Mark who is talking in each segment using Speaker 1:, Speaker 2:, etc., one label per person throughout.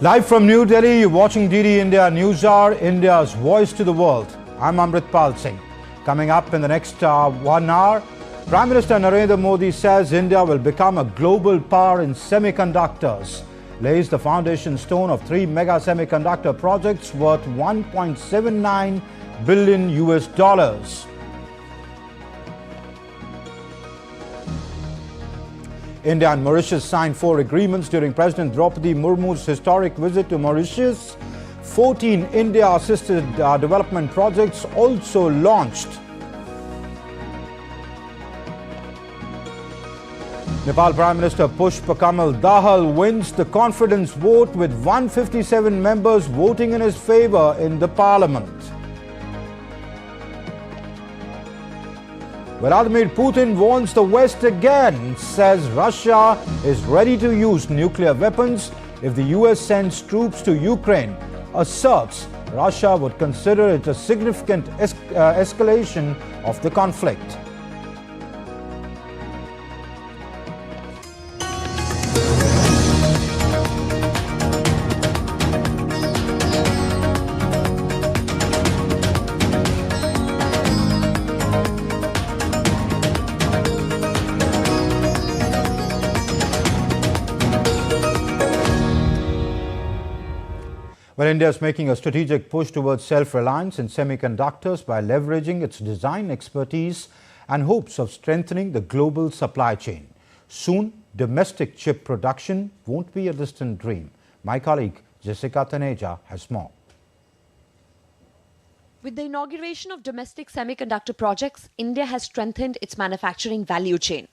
Speaker 1: Live from New Delhi, you're watching DD India News Hour, India's voice to the world. I'm Amritpal Singh. Coming up in the next 1 hour, Prime Minister Narendra Modi says India will become a global power in semiconductors. Lays the foundation stone of 3 mega semiconductor projects worth $1.79 billion US. India and Mauritius signed 4 agreements during President Draupadi Murmu's historic visit to Mauritius. 14 India-assisted development projects also launched. Nepal Prime Minister Pushpa Kamal Dahal wins the confidence vote with 157 members voting in his favor in the parliament. Vladimir Putin warns the West again, says Russia is ready to use nuclear weapons if the US sends troops to Ukraine. Asserts Russia would consider it a significant escalation of the conflict. Well, India is making a strategic push towards self-reliance in semiconductors by leveraging its design expertise and hopes of strengthening the global supply chain. Soon, domestic chip production won't be a distant dream. My colleague Jessica Taneja has more.
Speaker 2: With the inauguration of domestic semiconductor projects, India has strengthened its manufacturing value chain.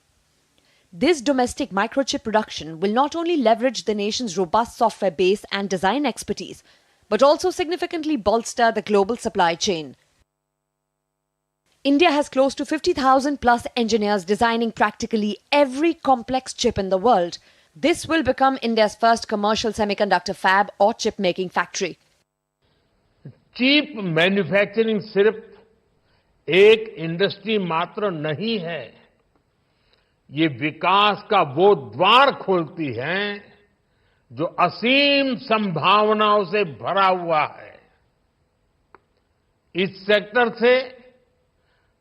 Speaker 2: This domestic microchip production will not only leverage the nation's robust software base and design expertise, but also significantly bolster the global supply chain. India has close to 50,000 plus engineers designing practically every complex chip in the world. This will become India's first commercial semiconductor fab or chip making factory.
Speaker 3: Chip manufacturing सिर्फ एक industry मात्र नहीं है, ये विकास का वो द्वार खोलती है जो असीम संभावनाओं से भरा हुआ है। इस सेक्टर से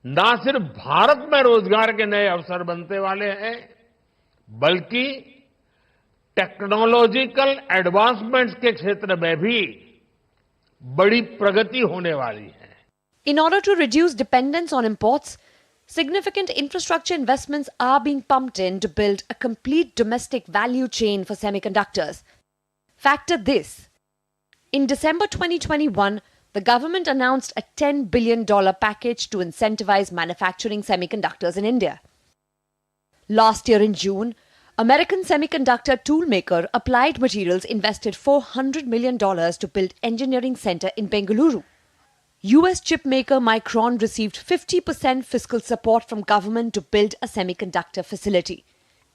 Speaker 3: न सिर्फ भारत में रोजगार के नए अवसर बनने वाले हैं, बल्कि टेक्नोलॉजिकल एडवांसमेंट्स के क्षेत्र में भी बड़ी प्रगति होने वाली है।
Speaker 2: In order to reduce dependence on imports, significant infrastructure investments are being pumped in to build a complete domestic value chain for semiconductors. Factor this. In December 2021, the government announced a $10 billion package to incentivize manufacturing semiconductors in India. Last year in June, American semiconductor toolmaker Applied Materials invested $400 million to build engineering center in Bengaluru. US chipmaker Micron received 50% fiscal support from government to build a semiconductor facility.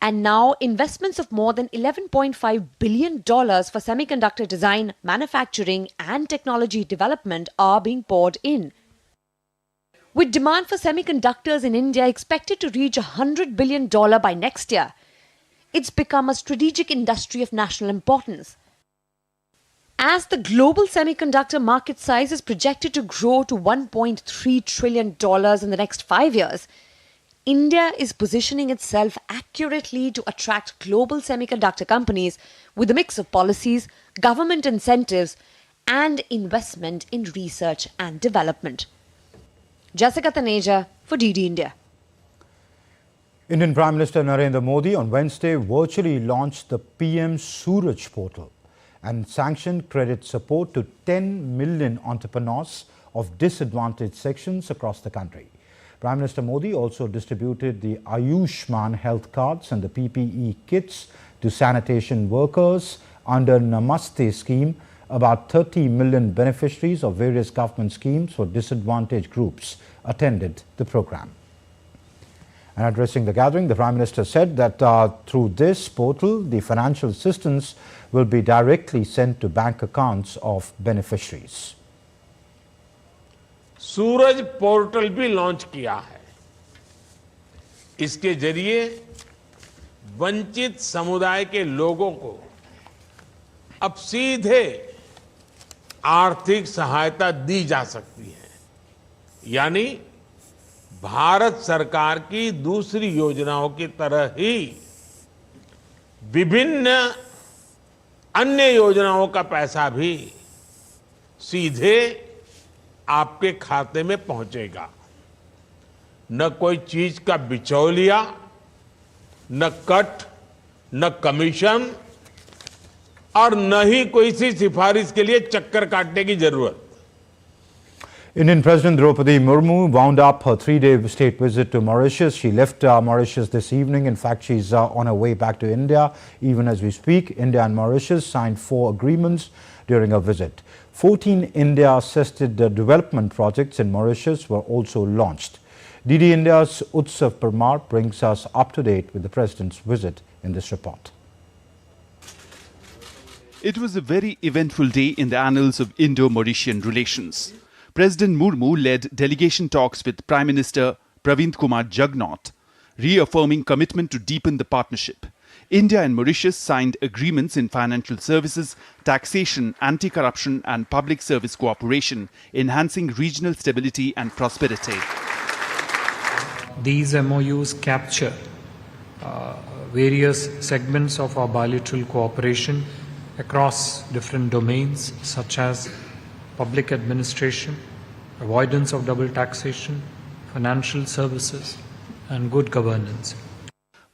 Speaker 2: And now investments of more than $11.5 billion for semiconductor design, manufacturing and technology development are being poured in. With demand for semiconductors in India expected to reach $100 billion by next year, it's become a strategic industry of national importance. As the global semiconductor market size is projected to grow to $1.3 trillion in the next 5 years, India is positioning itself accurately to attract global semiconductor companies with a mix of policies, government incentives, and investment in research and development. Jessica Taneja for DD India.
Speaker 1: Indian Prime Minister Narendra Modi on Wednesday virtually launched the PM Suraj portal and sanctioned credit support to 10 million entrepreneurs of disadvantaged sections across the country. Prime Minister Modi also distributed the Ayushman health cards and the PPE kits to sanitation workers under Namaste scheme. About 30 million beneficiaries of various government schemes for disadvantaged groups attended the program. And addressing the gathering, the Prime Minister said that through this portal, the financial assistance will be directly sent to bank accounts of beneficiaries.
Speaker 3: Suraj portal भी launch किया है। इसके जरिए वंचित समुदाय के लोगों को अब सीधे आर्थिक सहायता दी जा सकती है। यानी भारत सरकार की दूसरी योजनाओं की तरह ही विभिन्न अन्य योजनाओं का पैसा भी सीधे आपके खाते में पहुंचेगा। न कोई चीज का बिचौलिया, न कट, न कमीशन और न ही कोई सी सिफारिश के लिए चक्कर काटने की जरूरत।
Speaker 1: Indian President Draupadi Murmu wound up her three-day state visit to Mauritius. She left Mauritius this evening. In fact, she's on her way back to India. Even as we speak, India and Mauritius signed 4 agreements during her visit. 14 India-assisted development projects in Mauritius were also launched. DD India's Utsav Parmar brings us up to date with the President's visit in this report.
Speaker 4: It was a very eventful day in the annals of Indo-Mauritian relations. President Murmu led delegation talks with Prime Minister Pravind Kumar Jugnauth, reaffirming commitment to deepen the partnership. India and Mauritius signed agreements in financial services, taxation, anti-corruption and public service cooperation, enhancing regional stability and prosperity.
Speaker 5: These MoUs capture various segments of our bilateral cooperation across different domains such as public administration, avoidance of double taxation, financial services, and good governance.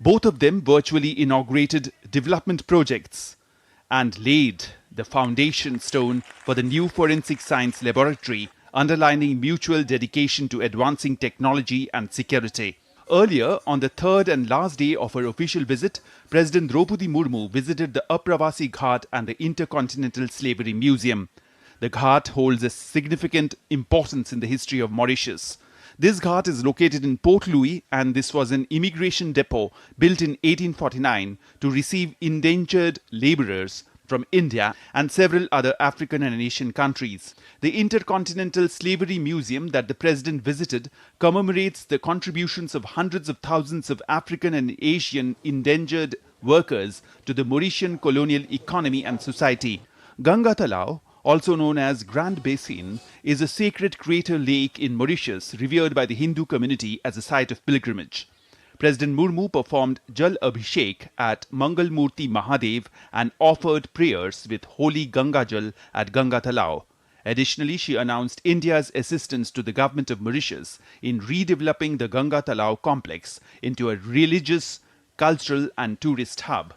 Speaker 4: Both of them virtually inaugurated development projects and laid the foundation stone for the new forensic science laboratory, underlining mutual dedication to advancing technology and security. Earlier, on the third and last day of her official visit, President Draupadi Murmu visited the Apravasi Ghat and the Intercontinental Slavery Museum. The Ghat holds a significant importance in the history of Mauritius. This Ghat is located in Port Louis, and this was an immigration depot built in 1849 to receive indentured laborers from India and several other African and Asian countries. The Intercontinental Slavery Museum that the President visited commemorates the contributions of hundreds of thousands of African and Asian indentured workers to the Mauritian colonial economy and society. Ganga Talao, also known as Grand Basin, is a sacred crater lake in Mauritius revered by the Hindu community as a site of pilgrimage. President Murmu performed Jal Abhishek at Mangal Murti Mahadev and offered prayers with holy Ganga Jal at Ganga Talao. Additionally, she announced India's assistance to the government of Mauritius in redeveloping the Ganga Talao complex into a religious, cultural and tourist hub.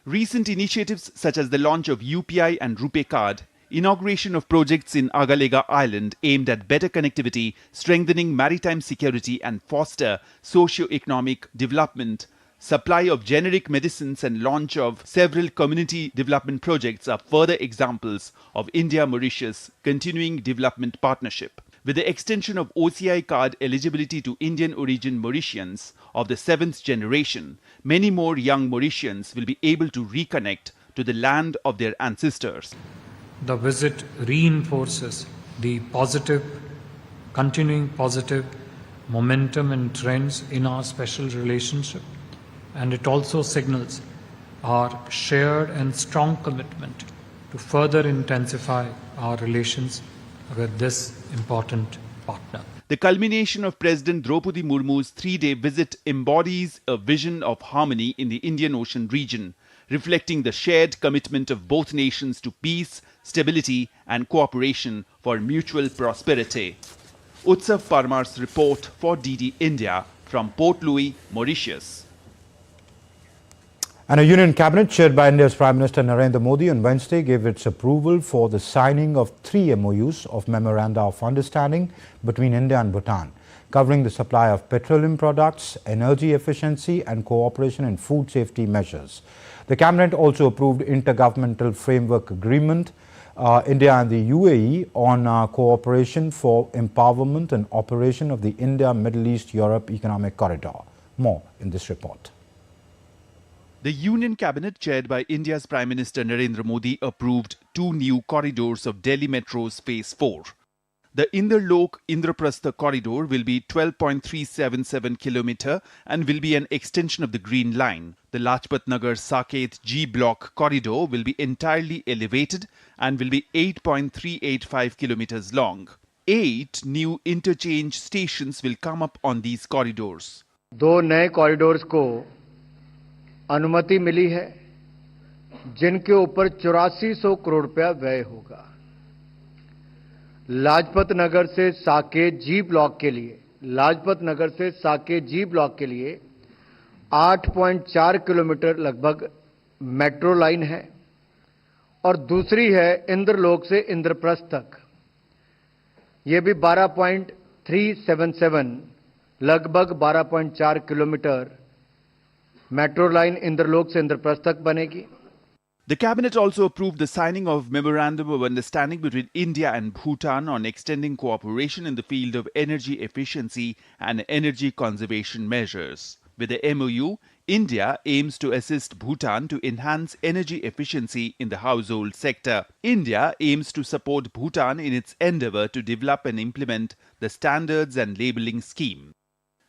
Speaker 4: Recent initiatives such as the launch of UPI and RuPay card, inauguration of projects in Agalega Island aimed at better connectivity, strengthening maritime security and foster socio-economic development, supply of generic medicines and launch of several community development projects are further examples of India-Mauritius continuing development partnership. With the extension of OCI card eligibility to Indian origin Mauritians of the 7th generation, many more young Mauritians will be able to reconnect to the land of their ancestors.
Speaker 5: The visit reinforces the continuing positive momentum and trends in our special relationship, and it also signals our shared and strong commitment to further intensify our relations with this important partner.
Speaker 4: The culmination of President Draupadi Murmu's 3-day visit embodies a vision of harmony in the Indian Ocean region, reflecting the shared commitment of both nations to peace, stability and cooperation for mutual prosperity. Utsav Parmar's report for DD India from Port Louis, Mauritius.
Speaker 1: And a Union Cabinet chaired by India's Prime Minister Narendra Modi on Wednesday gave its approval for the signing of 3 MoUs of Memoranda of Understanding between India and Bhutan, covering the supply of petroleum products, energy efficiency and cooperation in food safety measures. The Cabinet also approved Intergovernmental Framework Agreement, India and the UAE on cooperation for empowerment and operation of the India-Middle East-Europe Economic Corridor. More in this report.
Speaker 4: The Union Cabinet, chaired by India's Prime Minister Narendra Modi, approved 2 new corridors of Delhi Metro's Phase 4. The Indralok-Indraprastha corridor will be 12.377 km and will be an extension of the Green Line. The Lajpat Nagar Saket G Block corridor will be entirely elevated and will be 8.385 km long. 8 new interchange stations will come up on these corridors.
Speaker 6: 2 नए corridors को अनुमति मिली है जिनके ऊपर 8400 करोड़ रुपया व्यय होगा। लाजपत नगर से साकेत जी ब्लॉक के लिए 8.4 किलोमीटर लगभग मेट्रो लाइन है और दूसरी है इंद्रलोक से इंद्रप्रस्थ तक, ये भी 12.377 लगभग 12.4 किलोमीटर मेट्रो लाइन इंद्रलोक से इंद्रप्रस्थ तक बनेगी।
Speaker 4: The Cabinet also approved the signing of Memorandum of Understanding between India and Bhutan on extending cooperation in the field of energy efficiency and energy conservation measures. With the MoU, India aims to assist Bhutan to enhance energy efficiency in the household sector. India aims to support Bhutan in its endeavour to develop and implement the Standards and Labelling Scheme.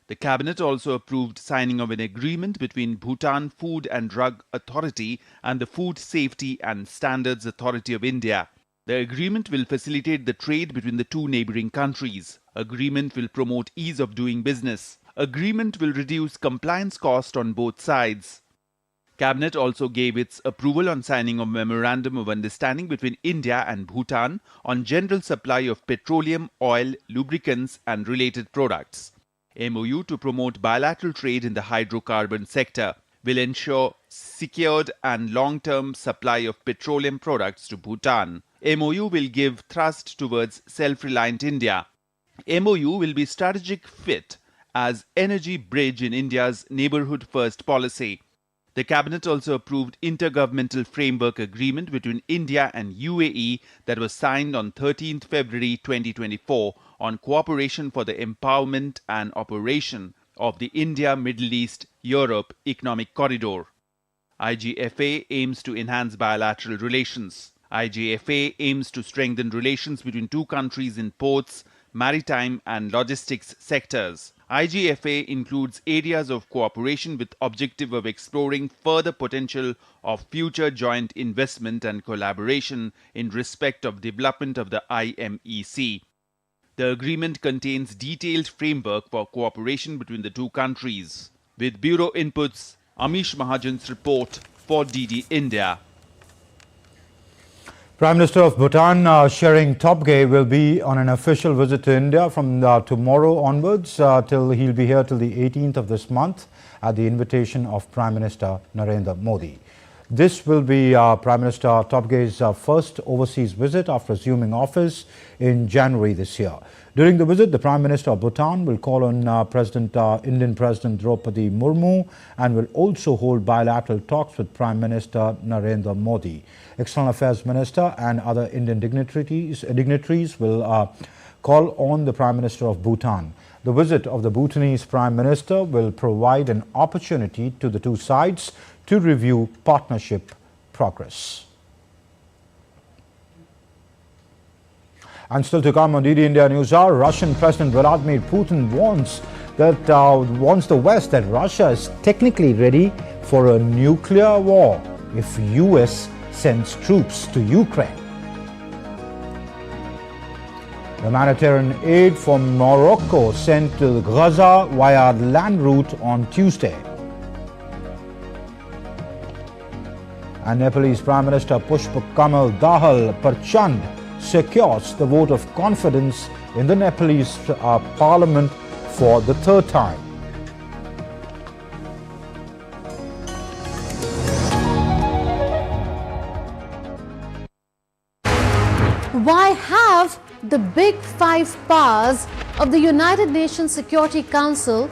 Speaker 4: The Cabinet also approved signing of an agreement between Bhutan Food and Drug Authority and the Food Safety and Standards Authority of India. The agreement will facilitate the trade between the two neighbouring countries. Agreement will promote ease of doing business. Agreement will reduce compliance cost on both sides. Cabinet also gave its approval on signing of Memorandum of Understanding between India and Bhutan on general supply of petroleum, oil, lubricants and related products. MoU to promote bilateral trade in the hydrocarbon sector will ensure secured and long-term supply of petroleum products to Bhutan. MoU will give thrust towards self-reliant India. MoU will be strategic fit as energy bridge in India's neighbourhood first policy. The Cabinet also approved intergovernmental framework agreement between India and UAE that was signed on 13th February 2024 on cooperation for the empowerment and operation of the India-Middle East-Europe Economic Corridor. IGFA aims to enhance bilateral relations. IGFA aims to strengthen relations between two countries in ports, maritime and logistics sectors. IGFA includes areas of cooperation with objective of exploring further potential of future joint investment and collaboration in respect of development of the IMEC. The agreement contains detailed framework for cooperation between the two countries. With Bureau Inputs, Amish Mahajan's report for DD India.
Speaker 1: Prime Minister of Bhutan, Shering Tobgay, will be on an official visit to India from tomorrow onwards till he'll be here till the 18th of this month at the invitation of Prime Minister Narendra Modi. This will be Prime Minister Tobgay's first overseas visit after assuming office in January this year. During the visit, the Prime Minister of Bhutan will call on Indian President Draupadi Murmu and will also hold bilateral talks with Prime Minister Narendra Modi. External Affairs Minister and other Indian dignitaries will call on the Prime Minister of Bhutan. The visit of the Bhutanese Prime Minister will provide an opportunity to the two sides to review partnership progress. And still to come on DD India News Hour, Russian President Vladimir Putin warns the West that Russia is technically ready for a nuclear war if US sends troops to Ukraine. Humanitarian aid from Morocco sent to Gaza via land route on Tuesday. And Nepalese Prime Minister Pushpa Kamal Dahal Prachanda secures the vote of confidence in the Nepalese parliament for the third time.
Speaker 7: Why have the big five powers of the United Nations Security Council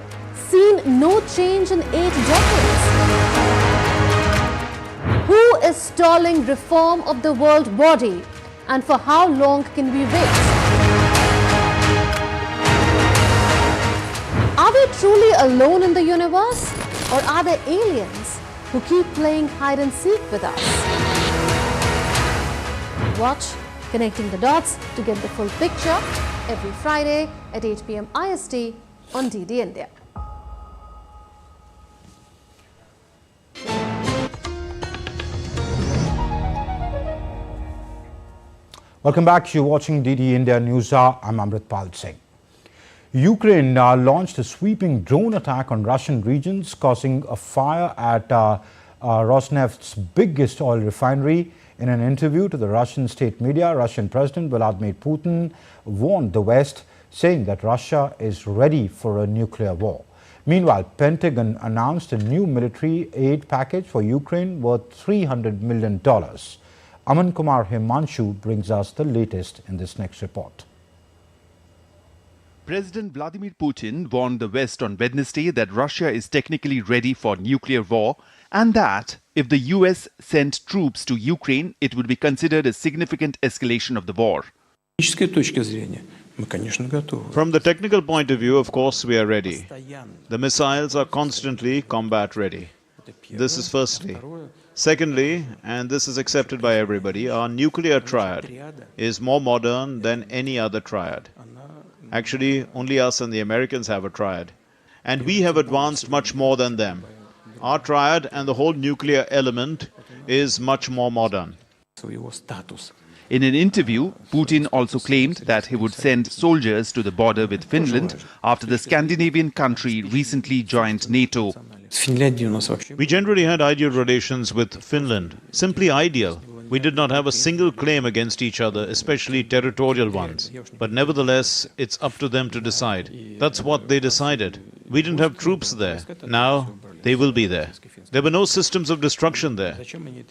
Speaker 7: seen no change in 8 decades? Who is stalling reform of the world body, and for how long can we wait? Are we truly alone in the universe, or are there aliens who keep playing hide and seek with us? Watch Connecting the dots to get the full picture every Friday at 8 p.m. IST on DD India.
Speaker 1: Welcome back. You're watching DD India News Hour. I'm Amritpal Singh. Ukraine launched a sweeping drone attack on Russian regions, causing a fire at Rosneft's biggest oil refinery. In an interview to the Russian state media, Russian President Vladimir Putin warned the West, saying that Russia is ready for a nuclear war. Meanwhile, Pentagon announced a new military aid package for Ukraine worth $300 million. Aman Kumar Himanshu brings us the latest in this next report.
Speaker 4: President Vladimir Putin warned the West on Wednesday that Russia is technically ready for nuclear war and that if the US sent troops to Ukraine, it would be considered a significant escalation of the war.
Speaker 8: From the technical point of view, of course, we are ready. The missiles are constantly combat ready. This is firstly. Secondly, and this is accepted by everybody, our nuclear triad is more modern than any other triad. Actually, only us and the Americans have a triad. And we have advanced much more than them. Our triad and the whole nuclear element is much more modern.
Speaker 4: In an interview, Putin also claimed that he would send soldiers to the border with Finland after the Scandinavian country recently joined NATO.
Speaker 8: We generally had ideal relations with Finland, simply ideal. We did not have a single claim against each other, especially territorial ones. But nevertheless, it's up to them to decide. That's what they decided. We didn't have troops there. Now, they will be there. There were no systems of destruction there.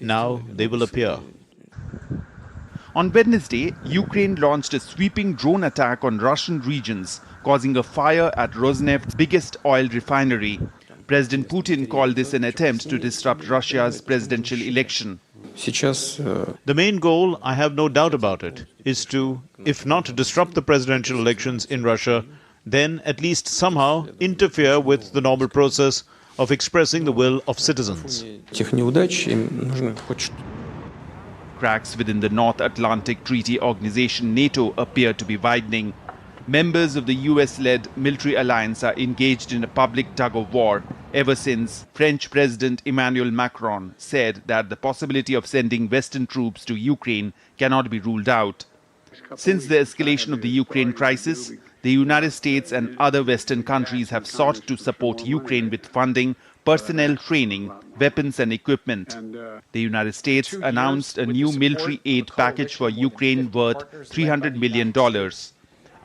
Speaker 8: Now, they will appear.
Speaker 4: On Wednesday, Ukraine launched a sweeping drone attack on Russian regions, causing a fire at Rosneft's biggest oil refinery. President Putin called this an attempt to disrupt Russia's presidential election.
Speaker 8: The main goal, I have no doubt about it, is to, if not disrupt the presidential elections in Russia, then at least somehow interfere with the normal process of expressing the will of citizens.
Speaker 4: Cracks within the North Atlantic Treaty Organization NATO appear to be widening. Members of the US-led military alliance are engaged in a public tug-of-war ever since French President Emmanuel Macron said that the possibility of sending Western troops to Ukraine cannot be ruled out. Since the escalation of the Ukraine crisis, the United States and other Western countries have sought to support Ukraine with funding, personnel training, weapons and equipment. The United States announced a new military aid package for Ukraine worth $300 million.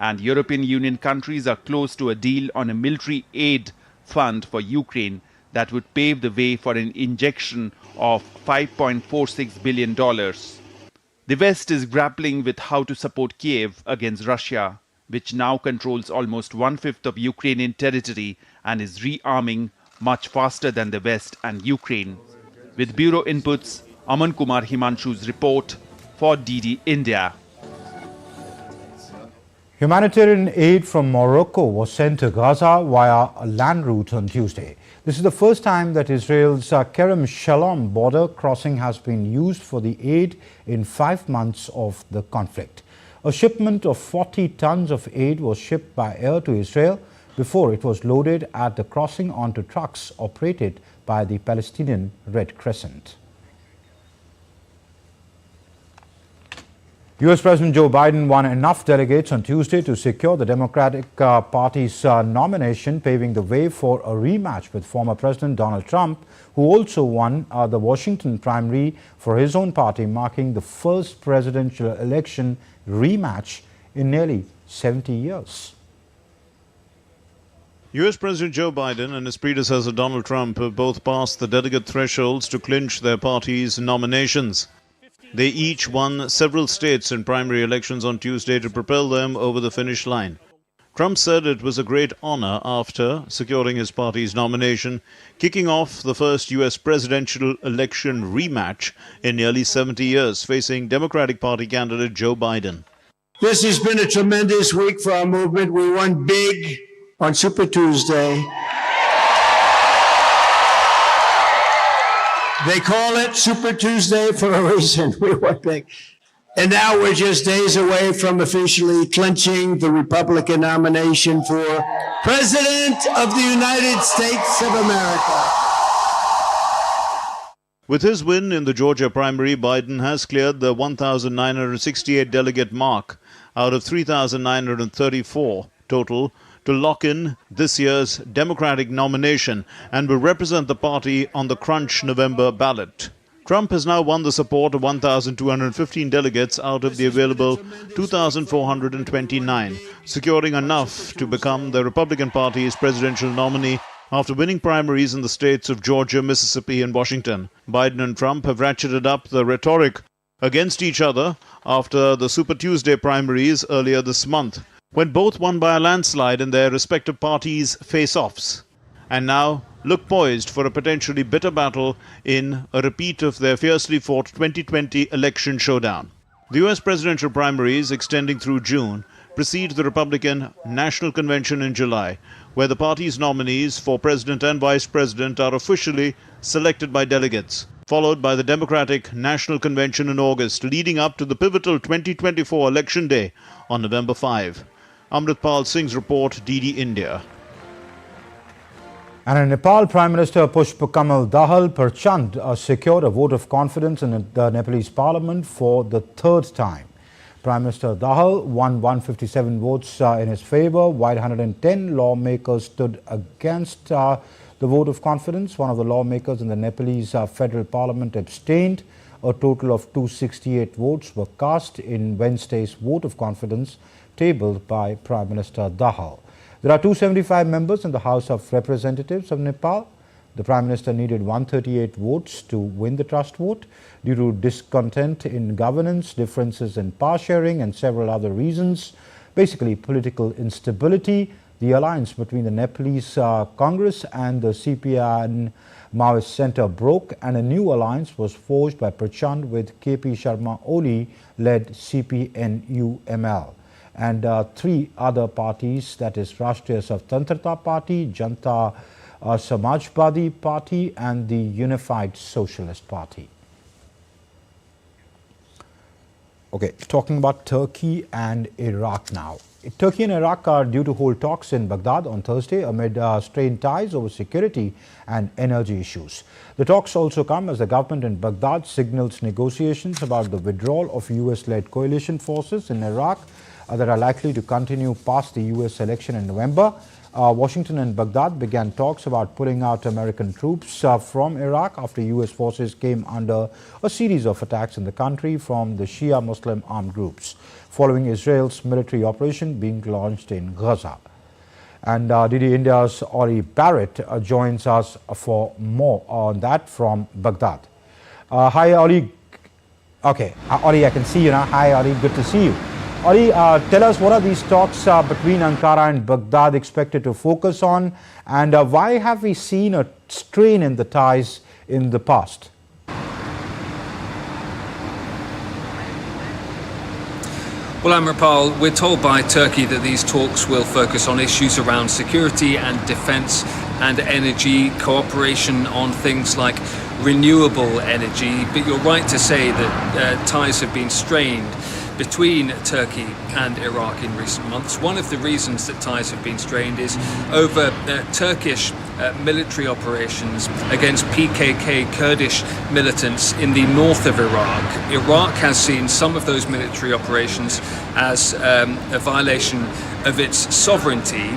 Speaker 4: And European Union countries are close to a deal on a military aid fund for Ukraine that would pave the way for an injection of $5.46 billion. The West is grappling with how to support Kiev against Russia, which now controls almost 1/5 of Ukrainian territory and is rearming much faster than the West and Ukraine. With Bureau Inputs, Aman Kumar Himanshu's report for DD India.
Speaker 1: Humanitarian aid from Morocco was sent to Gaza via a land route on Tuesday. This is the first time that Israel's Kerem Shalom border crossing has been used for the aid in 5 months of the conflict. A shipment of 40 tons of aid was shipped by air to Israel before it was loaded at the crossing onto trucks operated by the Palestinian Red Crescent. US President Joe Biden won enough delegates on Tuesday to secure the Democratic Party's nomination, paving the way for a rematch with former President Donald Trump, who also won the Washington primary for his own party, marking the first presidential election rematch in nearly 70 years.
Speaker 8: US President Joe Biden and his predecessor Donald Trump have both passed the delegate thresholds to clinch their party's nominations. They each won several states in primary elections on Tuesday to propel them over the finish line. Trump said it was a great honor after securing his party's nomination, kicking off the first US presidential election rematch in nearly 70 years, facing Democratic Party candidate Joe Biden.
Speaker 9: This has been a tremendous week for our movement. We won big on Super Tuesday. They call it Super Tuesday for a reason. We won big. And now we're just days away from officially clinching the Republican nomination for President of the United States of America.
Speaker 8: With his win in the Georgia primary, Biden has cleared the 1,968 delegate mark out of 3,934 total to lock in this year's Democratic nomination and will represent the party on the crunch November ballot. Trump has now won the support of 1,215 delegates out of the available 2,429, securing enough to become the Republican Party's presidential nominee after winning primaries in the states of Georgia, Mississippi, and Washington. Biden and Trump have ratcheted up the rhetoric against each other after the Super Tuesday primaries earlier this month, when both won by a landslide in their respective parties' face-offs, and now look poised for a potentially bitter battle in a repeat of their fiercely fought 2020 election showdown. The U.S. presidential primaries, extending through June, precede the Republican National Convention in July, where the party's nominees for president and vice president are officially selected by delegates, followed by the Democratic National Convention in August, leading up to the pivotal 2024 election day on November 5. Amritpal Singh's report, DD India.
Speaker 1: And in Nepal, Prime Minister Pushpakamal Dahal Prachanda secured a vote of confidence in the Nepalese parliament for the third time. Prime Minister Dahal won 157 votes in his favor, while 110 lawmakers stood against the vote of confidence. One of the lawmakers in the Nepalese federal parliament abstained. A total of 268 votes were cast in Wednesday's vote of confidence tabled by Prime Minister Dahal. There are 275 members in the House of Representatives of Nepal. The Prime Minister needed 138 votes to win the trust vote due to discontent in governance, differences in power sharing and several other reasons. Basically, political instability. The alliance between the Nepalese Congress and the CPN Maoist Centre broke, and a new alliance was forged by Prachanda with KP Sharma Oli-led CPNU-ML. And three other parties, that is Rashtriya Swatantrata Party, Janta Samajwadi Party and the Unified Socialist Party. Okay, talking about Turkey and Iraq now. Turkey and Iraq are due to hold talks in Baghdad on Thursday amid strained ties over security and energy issues. The talks also come as the government in Baghdad signals negotiations about the withdrawal of US-led coalition forces in Iraq that are likely to continue past the US election in November. Washington and Baghdad began talks about pulling out American troops from Iraq after US forces came under a series of attacks in the country from the Shia Muslim armed groups, following Israel's military operation being launched in Gaza. And DD India's Ori Barrett joins us for more on that from Baghdad. Hi, Ori. Okay, Ori, I can see you now. Hi, Ori. Good to see you. Ori, tell us, what are these talks between Ankara and Baghdad expected to focus on, and why have we seen a strain in the ties in the past?
Speaker 10: Well, Amritpal, we're told by Turkey that these talks will focus on issues around security and defence and energy, cooperation on things like renewable energy. But you're right to say that ties have been strained between Turkey and Iraq in recent months. One of the reasons that ties have been strained is over Turkish military operations against PKK Kurdish militants in the north of Iraq. Iraq has seen some of those military operations as a violation of its sovereignty,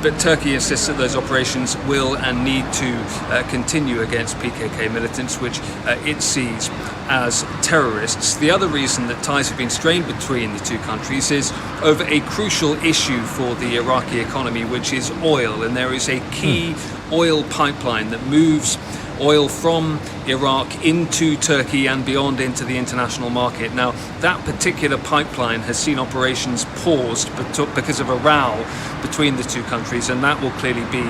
Speaker 10: but Turkey insists that those operations will and need to continue against PKK militants, which it sees as terrorists. The other reason that ties have been strained between the two countries is over a crucial issue for the Iraqi economy, which is oil, and there is a key oil pipeline that moves oil from Iraq into Turkey and beyond into the international market. Now, that particular pipeline has seen operations paused because of a row between the two countries, and that will clearly be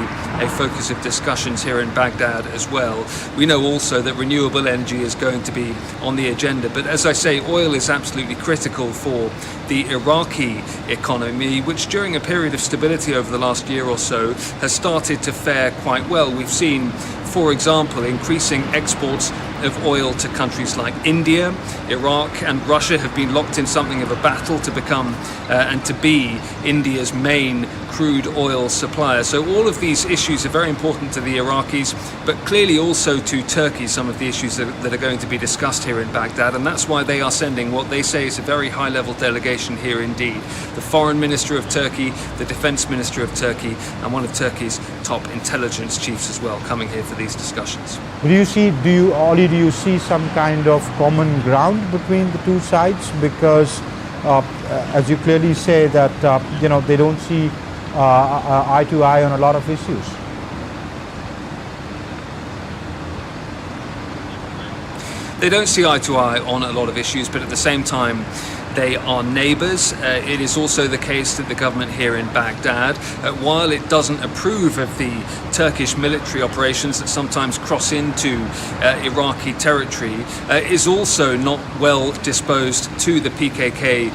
Speaker 10: a focus of discussions here in Baghdad as well. We know also that renewable energy is going to be on the agenda, but as I say, oil is absolutely critical for the Iraqi economy, which during a period of stability over the last year or so has started to fare quite well. We've seen, for example, increasing exports of oil to countries like India. Iraq and Russia have been locked in something of a battle to become and to be India's main crude oil supplier. So all of these issues are very important to the Iraqis, but clearly also to Turkey, some of the issues that are going to be discussed here in Baghdad, and that's why they are sending what they say is a very high-level delegation here indeed. The Foreign Minister of Turkey, the Defense Minister of Turkey, and one of Turkey's top intelligence chiefs as well, coming here for these discussions.
Speaker 1: Do you see some kind of common ground between the two sides? Because as you clearly say that they don't see eye to eye on a lot of issues.
Speaker 10: They don't see eye to eye on a lot of issues, but at the same time, they are neighbours. It is also the case that the government here in Baghdad, while it doesn't approve of the Turkish military operations that sometimes cross into Iraqi territory, is also not well disposed to the PKK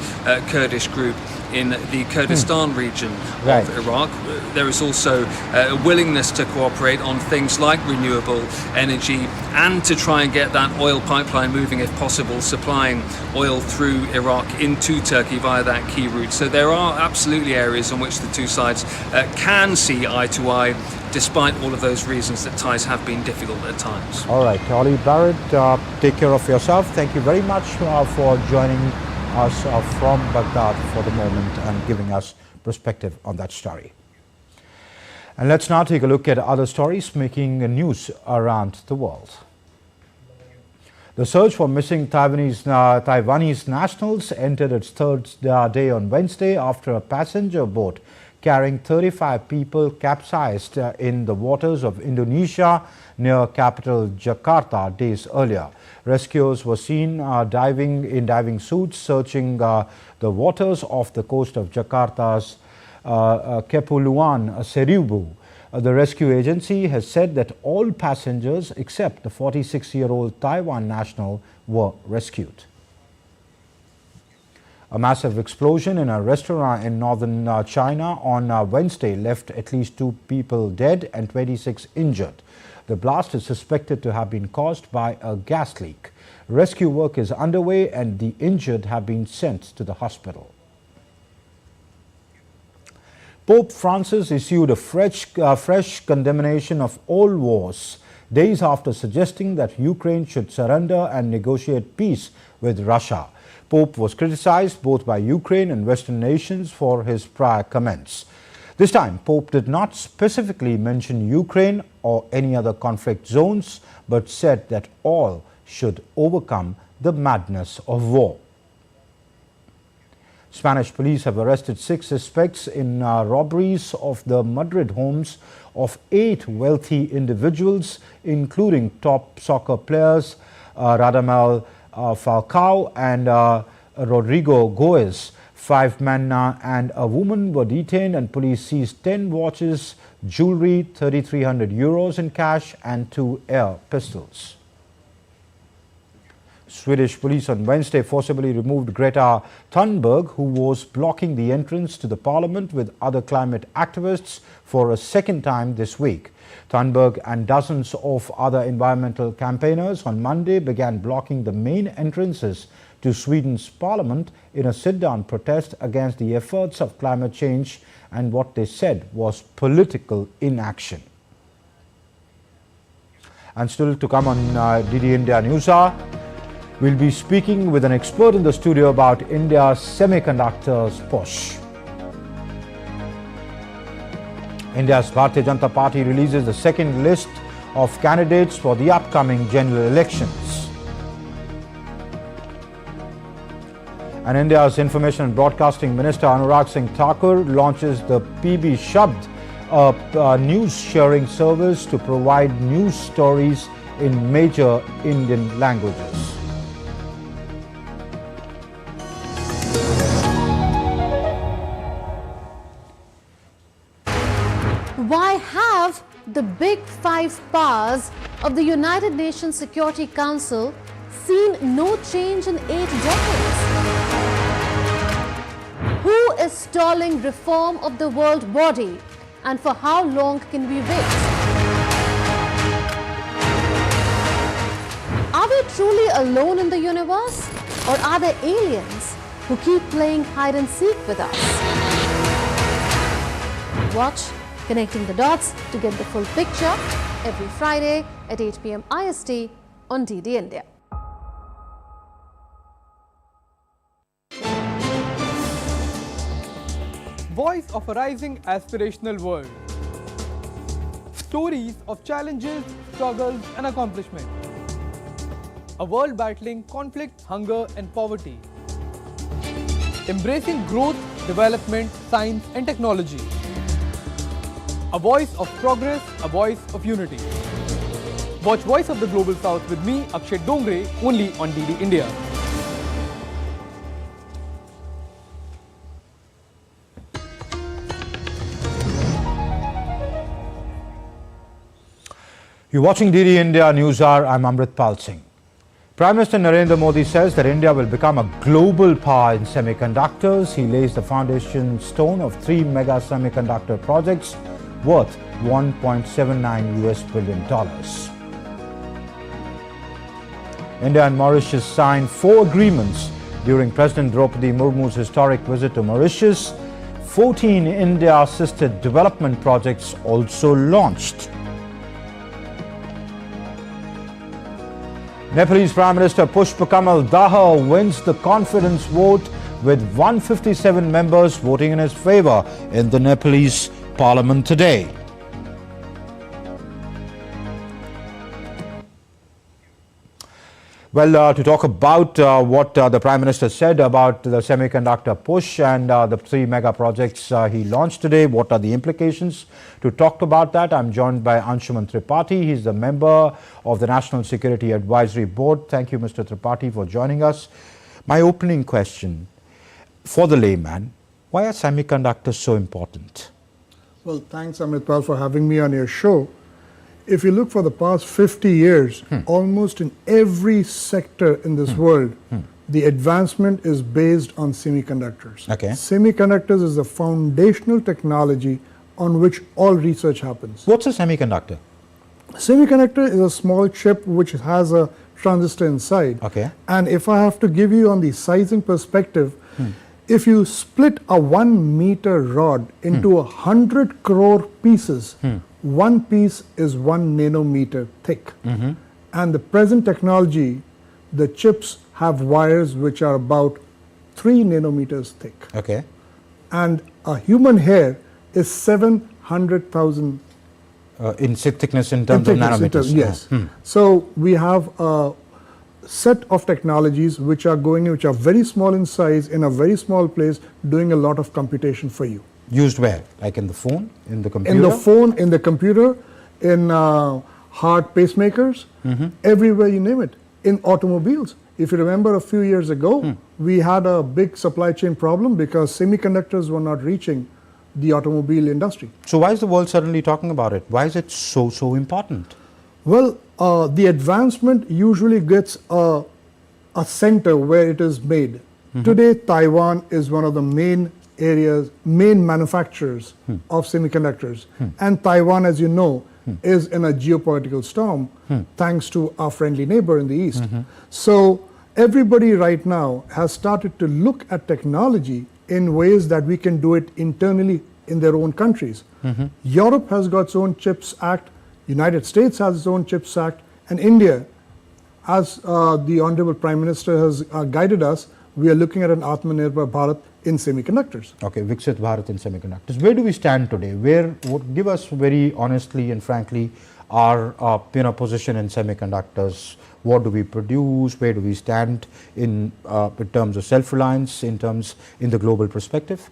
Speaker 10: Kurdish group in the Kurdistan region of Iraq. There is also a willingness to cooperate on things like renewable energy and to try and get that oil pipeline moving if possible, supplying oil through Iraq into Turkey via that key route. So there are absolutely areas on which the two sides can see eye to eye, despite all of those reasons that ties have been difficult at times.
Speaker 1: All right, Ollie Barrett, take care of yourself. Thank you very much for joining us from Baghdad for the moment and giving us perspective on that story. And let's now take a look at other stories making news around the world. The search for missing Taiwanese nationals entered its third day on Wednesday after a passenger boat carrying 35 people capsized in the waters of Indonesia near capital Jakarta days earlier. Rescuers were seen diving suits searching the waters off the coast of Jakarta's Kepulauan Seribu. The rescue agency has said that all passengers except the 46-year-old Taiwan national were rescued. A massive explosion in a restaurant in northern China on Wednesday left at least 2 people dead and 26 injured. The blast is suspected to have been caused by a gas leak. Rescue work is underway and the injured have been sent to the hospital. Pope Francis issued a fresh condemnation of all wars, days after suggesting that Ukraine should surrender and negotiate peace with Russia. Pope was criticized both by Ukraine and Western nations for his prior comments. This time, Pope did not specifically mention Ukraine or any other conflict zones, but said that all should overcome the madness of war. Spanish police have arrested 6 suspects in robberies of the Madrid homes of 8 wealthy individuals, including top soccer players Radamel Falcao and Rodrigo Goes. 5 men and a woman were detained and police seized 10 watches, jewelry, 3,300 euros in cash and 2 air pistols. Swedish police on Wednesday forcibly removed Greta Thunberg, who was blocking the entrance to the parliament with other climate activists for a second time this week. Thunberg and dozens of other environmental campaigners on Monday began blocking the main entrances to Sweden's parliament in a sit-down protest against the efforts of climate change and what they said was political inaction. And still to come on DD India News Hour, we'll be speaking with an expert in the studio about India's semiconductors push. India's Bharatiya Janata Party releases the second list of candidates for the upcoming general elections. And India's Information and Broadcasting Minister Anurag Singh Thakur launches the PB Shabd, a news sharing service to provide news stories in major Indian languages.
Speaker 7: Why have the big 5 powers of the United Nations Security Council seen no change in 8 decades? Who is stalling reform of the world body, and for how long can we wait? truly alone in the universe? Or are there aliens who keep playing hide and seek with us? Watch Connecting the Dots to get the full picture every Friday at 8 p.m. IST on DD India.
Speaker 11: Voice of a rising aspirational world. Stories of challenges, struggles and accomplishment. A world battling conflict, hunger and poverty. Embracing growth, development, science and technology. A voice of progress, a voice of unity. Watch Voice of the Global South with me, Akshay Dongre, only on DD India.
Speaker 1: You're watching DD India News Hour. I'm Amrit Pal Singh. Prime Minister Narendra Modi says that India will become a global power in semiconductors. He lays the foundation stone of 3 mega semiconductor projects worth $1.79 billion. India and Mauritius signed 4 agreements during President Draupadi Murmu's historic visit to Mauritius. 14 India-assisted development projects also launched. Nepalese Prime Minister Pushpa Kamal Daha wins the confidence vote with 157 members voting in his favour in the Nepalese Parliament today. Well, to talk about what the Prime Minister said about the semiconductor push and the 3 mega projects he launched today, what are the implications? To talk about that, I'm joined by Anshuman Tripathi. He's the member of the National Security Advisory Board. Thank you, Mr. Tripathi, for joining us. My opening question, for the layman, why are semiconductors so important?
Speaker 12: Well, thanks, Amritpal, for having me on your show. If you look for the past 50 years, almost in every sector in this world, the advancement is based on semiconductors.
Speaker 1: Okay.
Speaker 12: Semiconductors is the foundational technology on which all research happens.
Speaker 1: What's a semiconductor?
Speaker 12: Semiconductor is a small chip which has a transistor inside.
Speaker 1: Okay.
Speaker 12: And if I have to give you on the sizing perspective, if you split a 1 meter rod into 100 crore pieces, one piece is 1 nanometer thick. And the present technology, the chips have wires which are about 3 nanometers thick.
Speaker 1: Okay.
Speaker 12: And a human hair is 700,000
Speaker 1: in thickness in terms of nanometers.
Speaker 12: Yes. So we have a set of technologies which are going, which are very small in size, in a very small place, doing a lot of computation for you.
Speaker 1: Used where? Like in the phone, in the computer?
Speaker 12: In the phone, in the computer, in heart pacemakers, everywhere you name it. In automobiles. If you remember a few years ago, we had a big supply chain problem because semiconductors were not reaching the automobile industry.
Speaker 1: So why is the world suddenly talking about it? Why is it so important?
Speaker 12: Well, the advancement usually gets a center where it is made. Today, Taiwan is one of the main manufacturers of semiconductors. And Taiwan, as you know, is in a geopolitical storm thanks to our friendly neighbor in the east. So everybody right now has started to look at technology in ways that we can do it internally in their own countries. Europe has got its own CHIPS Act, United States has its own CHIPS Act, and India, as the Honorable Prime Minister has guided us, we are looking at an Atmanirbhar Bharat in semiconductors.
Speaker 1: Okay, Viksit Bharat in semiconductors. Where do we stand today? Give us very honestly and frankly our position in semiconductors. What do we produce? Where do we stand in terms of self-reliance, in the global perspective?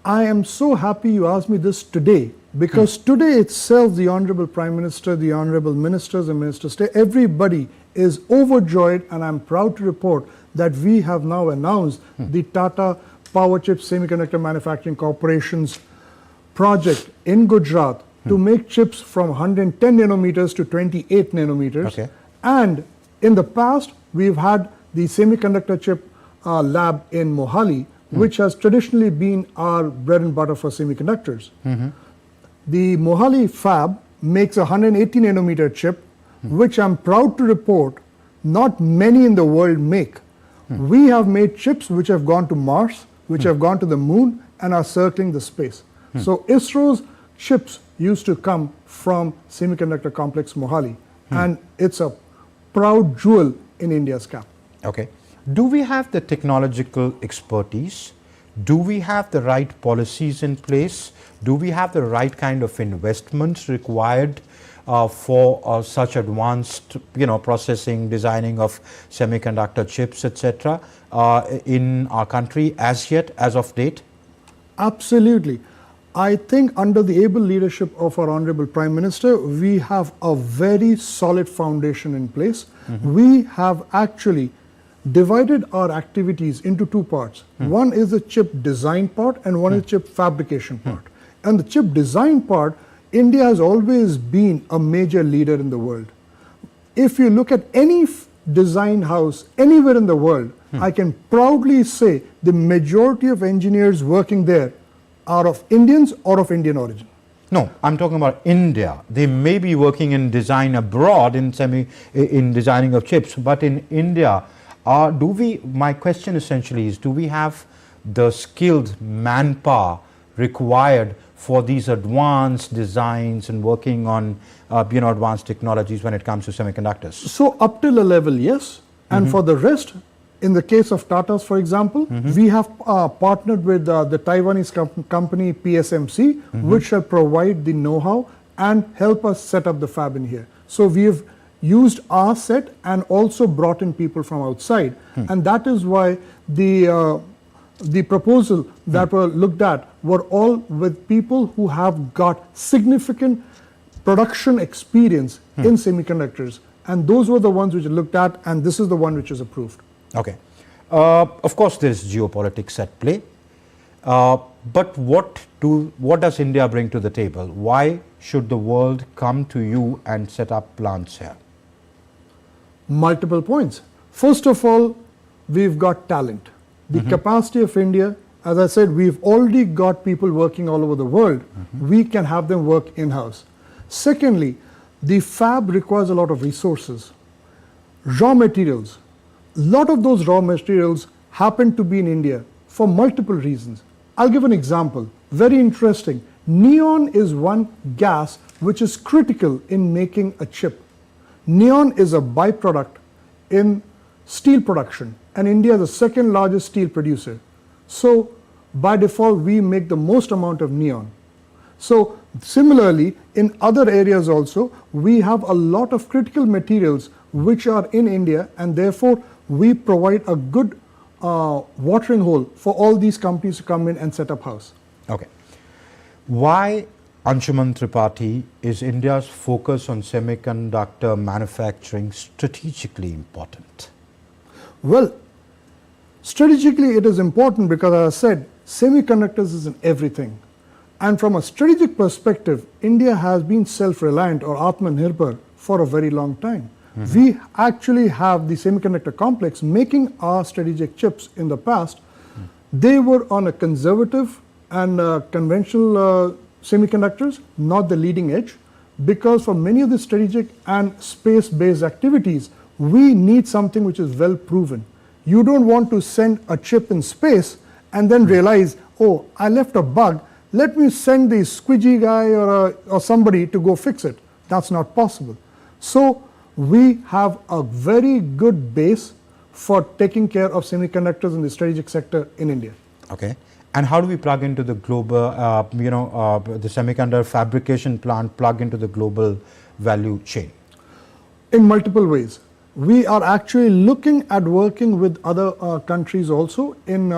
Speaker 12: I am so happy you asked me this today, because today itself the Honorable Prime Minister, the Honorable Ministers and Minister of State, everybody is overjoyed, and I'm proud to report that we have now announced the Tata Power Chip Semiconductor Manufacturing Corporation's project in Gujarat to make chips from 110 nanometers to 28 nanometers.
Speaker 1: Okay.
Speaker 12: And in the past, we've had the semiconductor chip lab in Mohali, which has traditionally been our bread and butter for semiconductors. The Mohali fab makes a 180 nanometer chip, which I'm proud to report not many in the world make. We have made chips which have gone to Mars, which have gone to the moon and are circling the space. So ISRO's chips used to come from Semiconductor Complex Mohali, and it's a proud jewel in India's cap.
Speaker 1: Okay. Do we have the technological expertise? Do we have the right policies in place? Do we have the right kind of investments required for such advanced, processing, designing of semiconductor chips, etc., in our country as of date?
Speaker 12: Absolutely. I think under the able leadership of our Honorable Prime Minister, we have a very solid foundation in place. We have actually divided our activities into two parts. One is the chip design part and one is chip fabrication part. And the chip design part, India has always been a major leader in the world. If you look at any design house anywhere in the world, I can proudly say the majority of engineers working there are of Indians or of Indian origin.
Speaker 1: No, I'm talking about India. They may be working in design abroad in designing of chips, but in India, my question essentially is, do we have the skilled manpower required for these advanced designs and working on advanced technologies when it comes to semiconductors?
Speaker 12: So up till a level, yes. And for the rest, in the case of Tata's, for example, we have partnered with the Taiwanese company PSMC, which shall provide the know-how and help us set up the fab in here. So we have used our set and also brought in people from outside. And that is why the proposal that were looked at were all with people who have got significant production experience in semiconductors. And those were the ones which are looked at, and this is the one which is approved.
Speaker 1: Okay. Of course, there's geopolitics at play. But what does India bring to the table? Why should the world come to you and set up plants here?
Speaker 12: Multiple points. First of all, we've got talent. The capacity of India, as I said, we've already got people working all over the world. We can have them work in-house. Secondly, the fab requires a lot of resources. Raw materials. A lot of those raw materials happen to be in India for multiple reasons. I'll give an example. Very interesting. Neon is one gas which is critical in making a chip. Neon is a byproduct in steel production, and India is the second largest steel producer. So by default, we make the most amount of neon. So similarly, in other areas also, we have a lot of critical materials which are in India, and therefore we provide a good watering hole for all these companies to come in and set up house.
Speaker 1: Okay. Why, Anshuman Tripathi, is India's focus on semiconductor manufacturing strategically important?
Speaker 12: Well, strategically it is important because, as I said, semiconductors is in everything. And from a strategic perspective, India has been self-reliant or Atmanirbhar for a very long time. We actually have the semiconductor complex making our strategic chips in the past. They were on a conservative and conventional semiconductors, not the leading edge, because for many of the strategic and space-based activities, we need something which is well proven. You don't want to send a chip in space and then realize, oh, I left a bug, let me send the squidgy guy or somebody to go fix it. That's not possible. So we have a very good base for taking care of semiconductors in the strategic sector in India.
Speaker 1: Okay. And how do we plug into the global, the semiconductor fabrication plant plug into the global value chain?
Speaker 12: In multiple ways. We are actually looking at working with other countries also in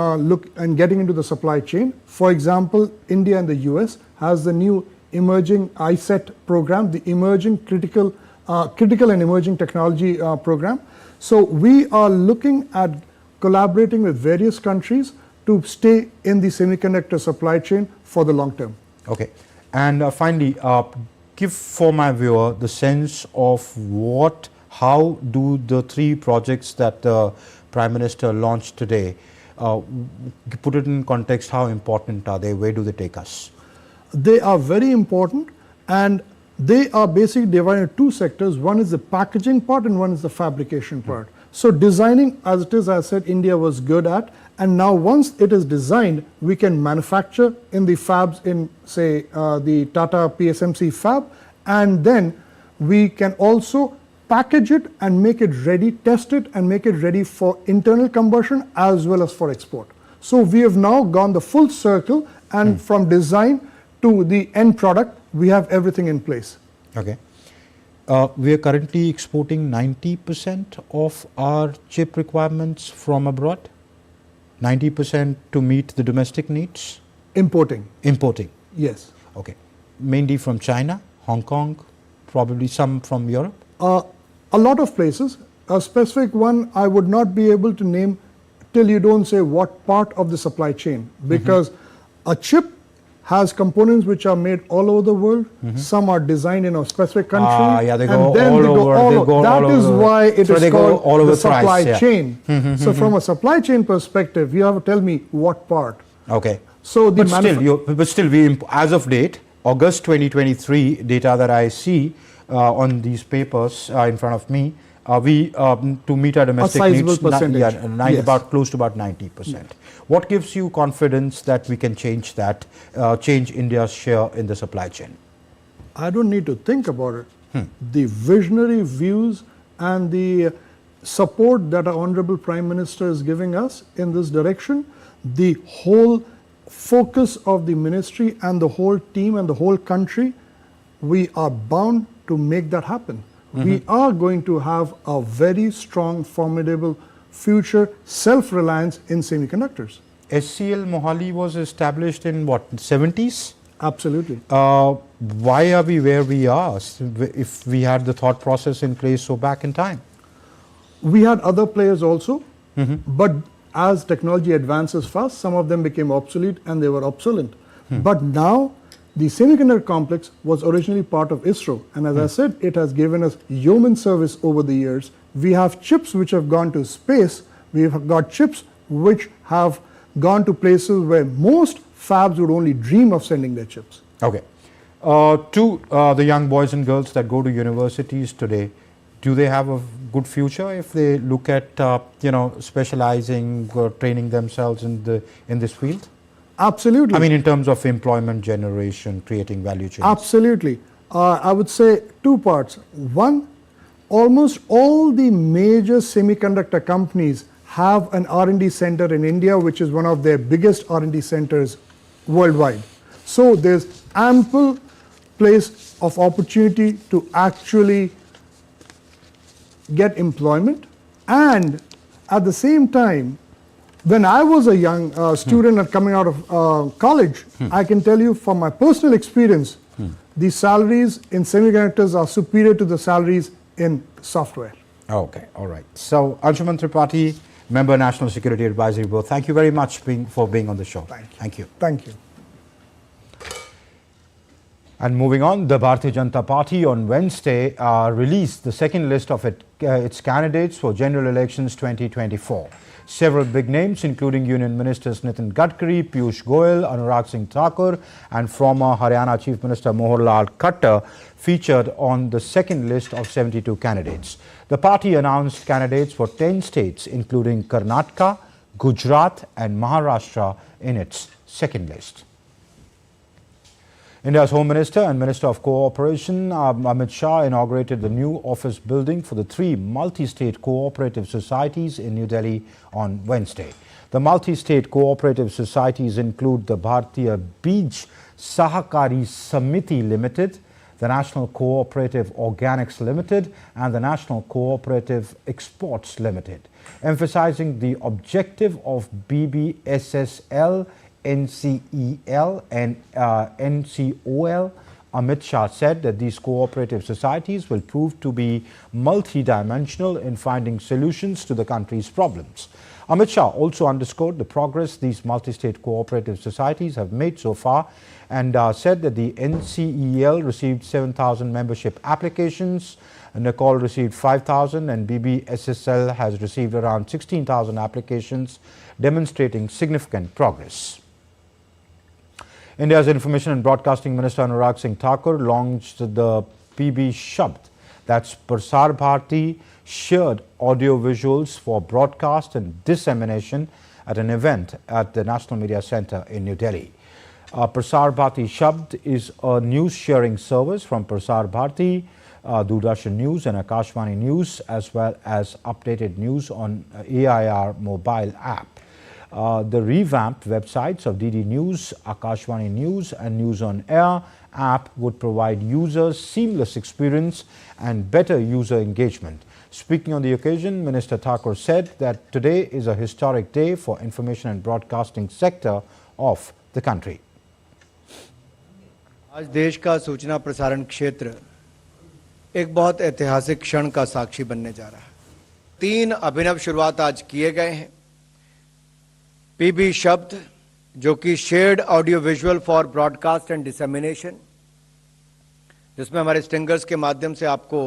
Speaker 12: getting into the supply chain. For example, India and the US has the new emerging ISET program, the emerging critical and emerging technology program. So we are looking at collaborating with various countries to stay in the semiconductor supply chain for the long term.
Speaker 1: Okay. And finally, give for my viewer the sense of how do the three projects that the Prime Minister launched today, put it in context, how important are they? Where do they take us?
Speaker 12: They are very important, and they are basically divided into two sectors. One is the packaging part and one is the fabrication part. So designing, as it is, as I said, India was good at, and now once it is designed, we can manufacture in the fabs in, say, the Tata PSMC fab, and then we can also package it and make it ready, test it and make it ready for internal combustion as well as for export. So we have now gone the full circle, and from design to the end product, we have everything in place.
Speaker 1: Okay. We are currently exporting 90% of our chip requirements from abroad, 90% to meet the domestic needs?
Speaker 12: Importing.
Speaker 1: Importing.
Speaker 12: Yes.
Speaker 1: Okay. Mainly from China, Hong Kong, probably some from Europe?
Speaker 12: A lot of places. A specific one I would not be able to name till you don't say what part of the supply chain, because a chip has components which are made all over the world. Some are designed in a specific country.
Speaker 1: Yeah, they go
Speaker 12: and then
Speaker 1: all over.
Speaker 12: That is why it is called
Speaker 1: all over
Speaker 12: the supply
Speaker 1: thrice,
Speaker 12: chain. So from a supply chain perspective, you have to tell me what part.
Speaker 1: Okay.
Speaker 12: So the
Speaker 1: but still, as of date, August 2023 data that I see on these papers in front of me, we to meet our domestic needs, about close to about 90%. What gives you confidence that we can change that, change India's share in the supply chain?
Speaker 12: I don't need to think about it. The visionary views and the support that our Honorable Prime Minister is giving us in this direction, the whole focus of the ministry and the whole team and the whole country, we are bound to make that happen. We are going to have a very strong, formidable future self-reliance in semiconductors.
Speaker 1: SCL Mohali was established in what, 70s?
Speaker 12: Absolutely.
Speaker 1: Why are we where we are if we had the thought process in place so back in time?
Speaker 12: We had other players also, but as technology advances fast, some of them became obsolete and they were obsolete. But now, the semiconductor complex was originally part of ISRO, and as I said, it has given us yeoman service over the years. We have chips which have gone to space. We have got chips which have gone to places where most fabs would only dream of sending their chips.
Speaker 1: Okay. To the young boys and girls that go to universities today, do they have a good future if they look at specializing or training themselves in this field?
Speaker 12: Absolutely.
Speaker 1: I mean, in terms of employment generation, creating value chains.
Speaker 12: Absolutely. I would say two parts. One, almost all the major semiconductor companies have an R&D center in India, which is one of their biggest R&D centers worldwide. So there's ample place of opportunity to actually get employment, and at the same time, when I was a young student coming out of college, I can tell you from my personal experience, the salaries in semiconductors are superior to the salaries in software.
Speaker 1: Okay, all right. So, Anshuman Tripathi, Member National Security Advisory Board, thank you very much for being on the show. Thank you.
Speaker 12: Thank you.
Speaker 1: And moving on, the Bharatiya Janata Party on Wednesday released the second list of its candidates for general elections 2024. Several big names, including Union Ministers Nitin Gadkari, Piyush Goyal, Anurag Singh Thakur, and former Haryana Chief Minister Mohanlal Khattar, featured on the second list of 72 candidates. The party announced candidates for 10 states, including Karnataka, Gujarat, and Maharashtra, in its second list. India's Home Minister and Minister of Cooperation Amit Shah inaugurated the new office building for the 3 multi-state cooperative societies in New Delhi on Wednesday. The multi-state cooperative societies include the Bharatiya Bij Sahakari Samiti Limited, the National Cooperative Organics Limited, and the National Cooperative Exports Limited. Emphasizing the objective of BBSSL, NCEL and NCOL, Amit Shah said that these cooperative societies will prove to be multidimensional in finding solutions to the country's problems. Amit Shah also underscored the progress these multi-state cooperative societies have made so far and said that the NCEL received 7,000 membership applications, NCOL received 5,000 and BBSSL has received around 16,000 applications, demonstrating significant progress. India's Information and Broadcasting Minister Anurag Singh Thakur launched the PB Shabd, that's Prasar Bharati shared audio visuals for broadcast and dissemination at an event at the National Media Centre in New Delhi. Prasar Bharati Shabd is a news sharing service from Prasar Bharati, Doordarshan News and Akashvani News, as well as updated news on AIR mobile app. The revamped websites of DD News, Akashvani News and News on Air app would provide users seamless experience and better user engagement. Speaking on the occasion, Minister Thakur said that today is a historic day for information and broadcasting sector of the country.
Speaker 6: आज देश का सूचना प्रसारण क्षेत्र एक बहुत ऐतिहासिक क्षण का साक्षी बनने जा रहा है। 3 अभिनव शुरुआत आज किए गए हैं। पीबी शब्द जो कि shared audio visual for broadcast and dissemination, जिसमें हमारे स्टिंगर्स के माध्यम से आपको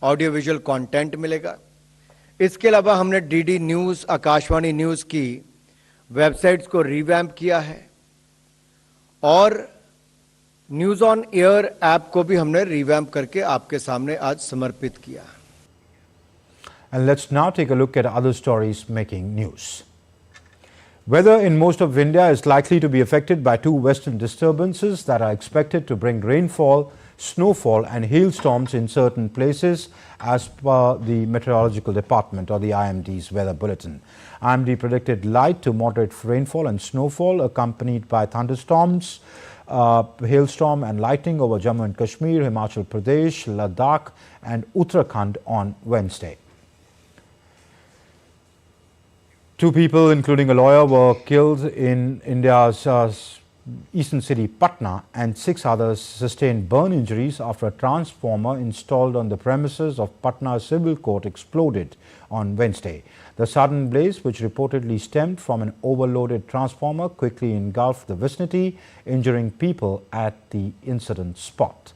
Speaker 6: ऑडियो विजुअल कंटेंट मिलेगा। इसके अलावा हमने डीडी न्यूज़, आकाशवाणी न्यूज़ की वेबसाइट्स को रिवैम्प किया है और न्यूज़ ऑन एयर ऐप को भी हमने रिवैम्प करके आपके सामने आज समर्पित किया।
Speaker 1: And let's now take a look at other stories making news. Weather in most of India is likely to be affected by 2 western disturbances that are expected to bring rainfall, snowfall and hailstorms in certain places as per the Meteorological Department or the IMD's weather bulletin. IMD predicted light to moderate rainfall and snowfall accompanied by thunderstorms, hailstorm and lightning over Jammu and Kashmir, Himachal Pradesh, Ladakh and Uttarakhand on Wednesday. 2 people, including a lawyer, were killed in India's eastern city Patna, and 6 others sustained burn injuries after a transformer installed on the premises of Patna Civil Court exploded on Wednesday. The sudden blaze, which reportedly stemmed from an overloaded transformer, quickly engulfed the vicinity, injuring people at the incident spot.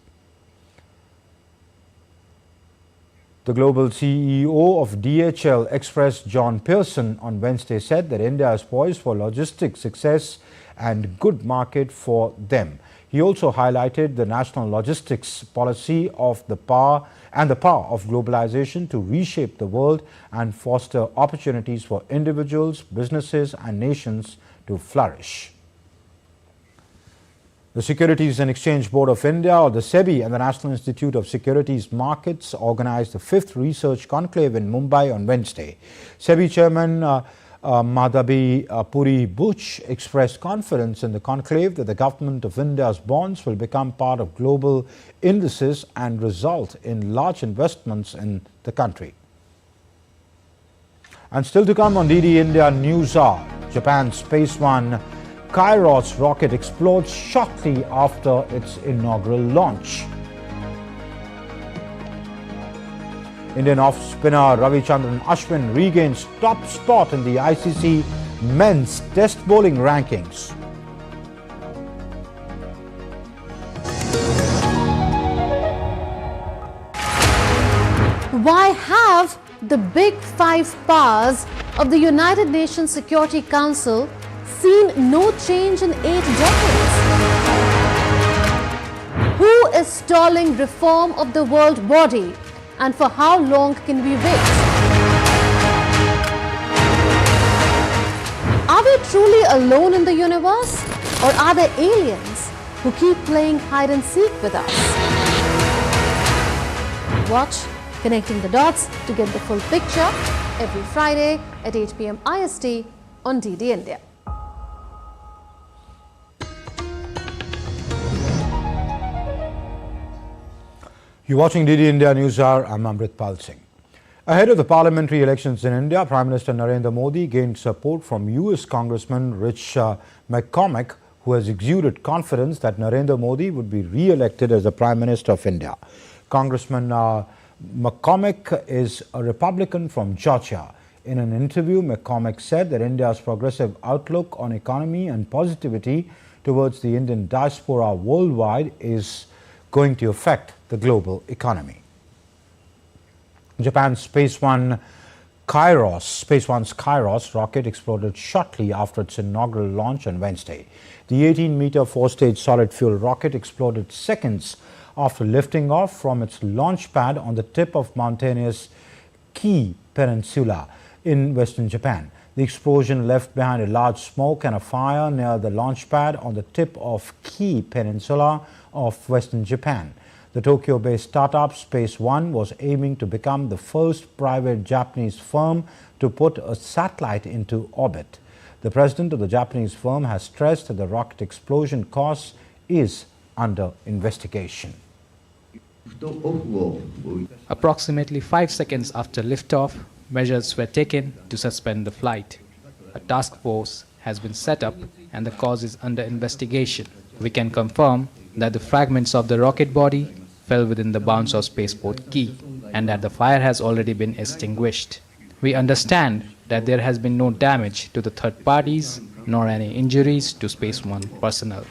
Speaker 1: The global CEO of DHL Express, John Pearson, on Wednesday said that India is poised for logistics success and good market for them. He also highlighted the national logistics policy of the power of globalization to reshape the world and foster opportunities for individuals, businesses and nations to flourish. The Securities and Exchange Board of India, or the SEBI, and the National Institute of Securities Markets organized the 5th research conclave in Mumbai on Wednesday. SEBI Chairman Madhabi Puri Buch expressed confidence in the conclave that the government of India's bonds will become part of global indices and result in large investments in the country. And still to come on DD India News Hour, Japan's Space One Kairos rocket explodes shortly after its inaugural launch. Indian off-spinner Ravichandran Ashwin regains top spot in the ICC men's test bowling rankings.
Speaker 7: Why have the big 5 powers of the United Nations Security Council seen no change in 8 decades? Who is stalling reform of the world body, and for how long can we wait? Are we truly alone in the universe, or are there aliens who keep playing hide and seek with us? Watch Connecting the Dots to get the full picture every Friday at 8 p.m. IST on DD India.
Speaker 1: You're watching DD India News Hour. I'm Amritpal Singh. Ahead of the parliamentary elections in India, Prime Minister Narendra Modi gained support from US Congressman Rich McCormack, who has exuded confidence that Narendra Modi would be re-elected as the Prime Minister of India. Congressman McCormack is a Republican from Georgia. In an interview, McCormack said that India's progressive outlook on economy and positivity towards the Indian diaspora worldwide is going to affect the global economy. Japan's Space One Space One's Kairos rocket exploded shortly after its inaugural launch on Wednesday. The 18-meter four-stage solid-fuel rocket exploded seconds after lifting off from its launch pad on the tip of mountainous Kii Peninsula in western Japan. The explosion left behind a large smoke and a fire near the launch pad on the tip of Kii Peninsula of western Japan. The Tokyo-based startup Space One was aiming to become the first private Japanese firm to put a satellite into orbit. The president of the Japanese firm has stressed that the rocket explosion cause is under investigation.
Speaker 13: Approximately 5 seconds after liftoff, measures were taken to suspend the flight. A task force has been set up and the cause is under investigation. We can confirm that the fragments of the rocket body fell within the bounds of Spaceport Key and that the fire has already been extinguished. We understand that there has been no damage to the third parties nor any injuries to Space One personnel.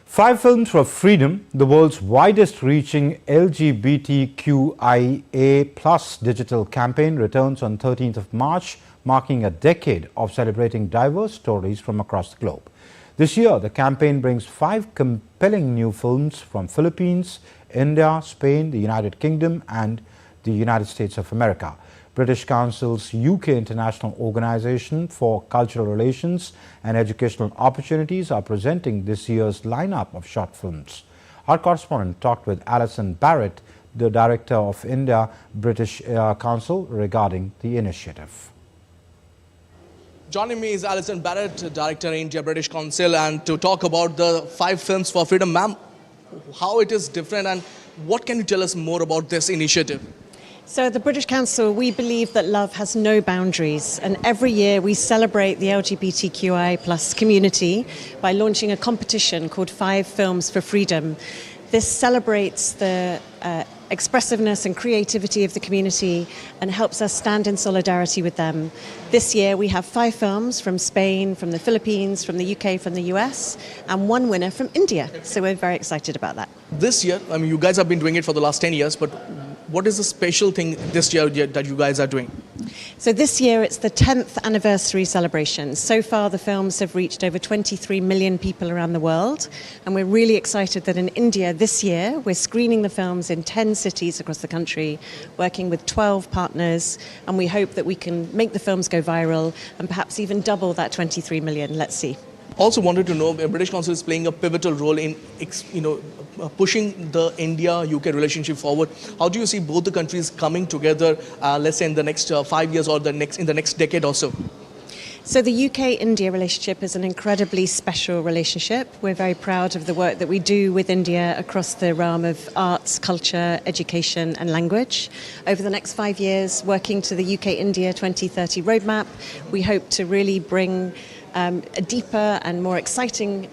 Speaker 1: 5 Films for Freedom, the world's widest-reaching LGBTQIA+ digital campaign, returns on 13th of March, marking a decade of celebrating diverse stories from across the globe. This year, the campaign brings 5 compelling new films from Philippines, India, Spain, the United Kingdom and the United States of America. British Council's UK International Organization for Cultural Relations and Educational Opportunities are presenting this year's lineup of short films. Our correspondent talked with Alison Barrett, the Director of India British Council, regarding the initiative.
Speaker 14: Joining me is Alison Barrett, Director India British Council, and to talk about the 5 Films for Freedom. Ma'am, how it is different and what can you tell us more about this initiative?
Speaker 15: So at the British Council, we believe that love has no boundaries, and every year we celebrate the LGBTQI+ community by launching a competition called 5 Films for Freedom. This celebrates the expressiveness and creativity of the community and helps us stand in solidarity with them. This year we have 5 films from Spain, from the Philippines, from the UK, from the US, and 1 winner from India. So we're very excited about that.
Speaker 14: This year, I mean, you guys have been doing it for the last 10 years, but what is the special thing this year that you guys are doing?
Speaker 15: So this year it's the 10th anniversary celebration. So far the films have reached over 23 million people around the world, and we're really excited that in India this year we're screening the films in 10 cities across the country, working with 12 partners, and we hope that we can make the films go viral and perhaps even double that 23 million. Let's see.
Speaker 14: Also wanted to know, British Council is playing a pivotal role in pushing the India-UK relationship forward. How do you see both the countries coming together, let's say in the next 5 years or in the next decade or so?
Speaker 15: So the UK-India relationship is an incredibly special relationship. We're very proud of the work that we do with India across the realm of arts, culture, education and language. Over the next 5 years, working to the UK-India 2030 roadmap, we hope to really bring a deeper and more exciting